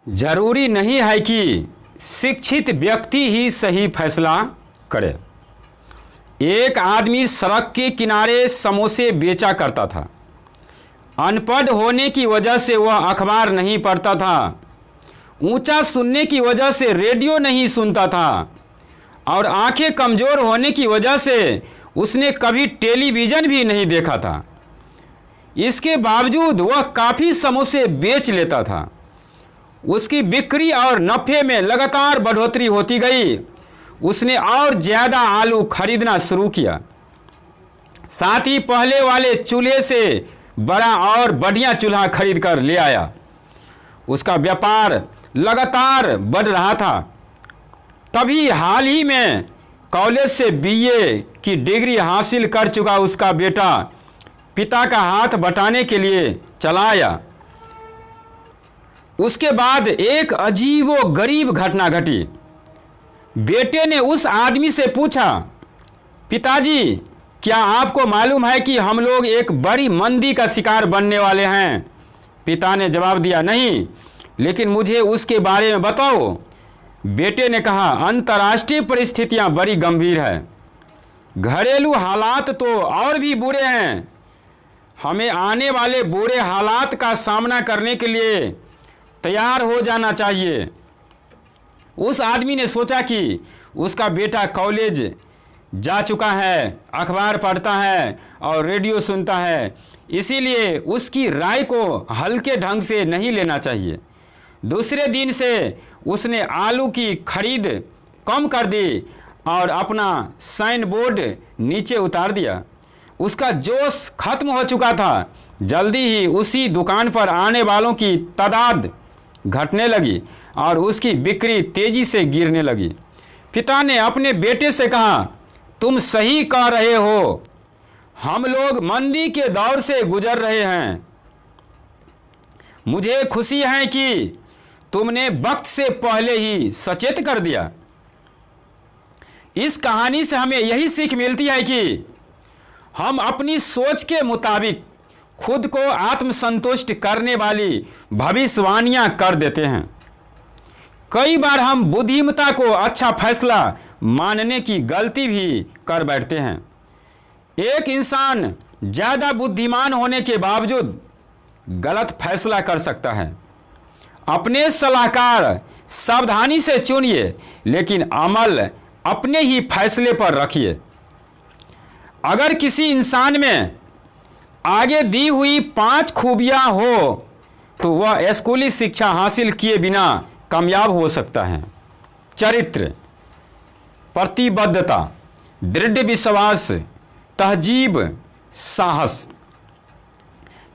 जरूरी नहीं है कि शिक्षित व्यक्ति ही सही फैसला करे। एक आदमी सड़क के किनारे समोसे बेचा करता था। अनपढ़ होने की वजह से वह अखबार नहीं पढ़ता था, ऊंचा सुनने की वजह से रेडियो नहीं सुनता था और आंखें कमज़ोर होने की वजह से उसने कभी टेलीविज़न भी नहीं देखा था। इसके बावजूद वह काफ़ी समोसे बेच लेता था। उसकी बिक्री और नफ़े में लगातार बढ़ोतरी होती गई। उसने और ज़्यादा आलू खरीदना शुरू किया। साथ ही पहले वाले चूल्हे से बड़ा और बढ़िया चूल्हा खरीद कर ले आया। उसका व्यापार लगातार बढ़ रहा था। तभी हाल ही में कॉलेज से बीए की डिग्री हासिल कर चुका उसका बेटा पिता का हाथ बटाने के लिए चला आया। उसके बाद एक अजीब व गरीब घटना घटी। बेटे ने उस आदमी से पूछा, पिताजी, क्या आपको मालूम है कि हम लोग एक बड़ी मंदी का शिकार बनने वाले हैं? पिता ने जवाब दिया, नहीं, लेकिन मुझे उसके बारे में बताओ। बेटे ने कहा, अंतर्राष्ट्रीय परिस्थितियां बड़ी गंभीर है। घरेलू हालात तो और भी बुरे हैं। हमें आने वाले बुरे हालात का सामना करने के लिए तैयार हो जाना चाहिए। उस आदमी ने सोचा कि उसका बेटा कॉलेज जा चुका है, अखबार पढ़ता है और रेडियो सुनता है, इसीलिए उसकी राय को हल्के ढंग से नहीं लेना चाहिए। दूसरे दिन से उसने आलू की खरीद कम कर दी और अपना साइन बोर्ड नीचे उतार दिया। उसका जोश खत्म हो चुका था। जल्दी ही उसी दुकान पर आने वालों की तादाद घटने लगी और उसकी बिक्री तेजी से गिरने लगी। पिता ने अपने बेटे से कहा, तुम सही कह रहे हो, हम लोग मंदी के दौर से गुजर रहे हैं। मुझे खुशी है कि तुमने वक्त से पहले ही सचेत कर दिया। इस कहानी से हमें यही सीख मिलती है कि हम अपनी सोच के मुताबिक खुद को आत्मसंतुष्ट करने वाली भविष्यवाणियां कर देते हैं। कई बार हम बुद्धिमत्ता को अच्छा फैसला मानने की गलती भी कर बैठते हैं। एक इंसान ज़्यादा बुद्धिमान होने के बावजूद गलत फैसला कर सकता है। अपने सलाहकार सावधानी से चुनिए, लेकिन अमल अपने ही फैसले पर रखिए। अगर किसी इंसान में आगे दी हुई 5 खूबियां हो तो वह स्कूली शिक्षा हासिल किए बिना कामयाब हो सकता है। चरित्र, प्रतिबद्धता, दृढ़ विश्वास, तहजीब, साहस।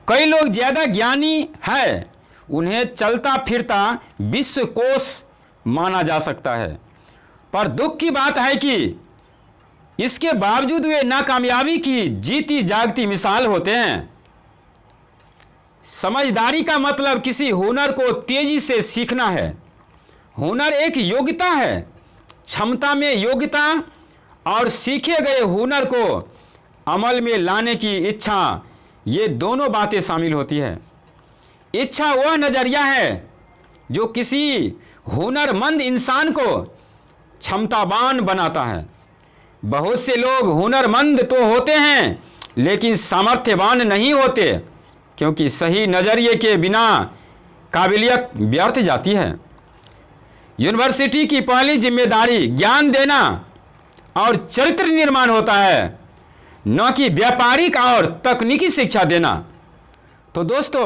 कई लोग ज़्यादा ज्ञानी हैं, उन्हें चलता फिरता विश्वकोश माना जा सकता है, पर दुख की बात है कि इसके बावजूद वे नाकामयाबी की जीती जागती मिसाल होते हैं। समझदारी का मतलब किसी हुनर को तेजी से सीखना है। हुनर एक योग्यता है। क्षमता में योग्यता और सीखे गए हुनर को अमल में लाने की इच्छा, ये दोनों बातें शामिल होती है। इच्छा वह नज़रिया है जो किसी हुनरमंद इंसान को क्षमतावान बनाता है। बहुत से लोग हुनरमंद तो होते हैं लेकिन सामर्थ्यवान नहीं होते, क्योंकि सही नज़रिए के बिना काबिलियत व्यर्थ जाती है। यूनिवर्सिटी की पहली जिम्मेदारी ज्ञान देना और चरित्र निर्माण होता है, न कि व्यापारिक और तकनीकी शिक्षा देना। तो दोस्तों,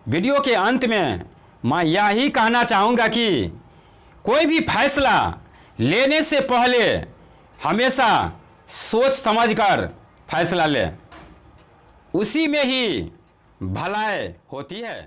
वीडियो के अंत में मैं यही कहना चाहूँगा कि कोई भी फैसला लेने से पहले हमेशा सोच समझकर फैसला लें, उसी में ही भलाई होती है।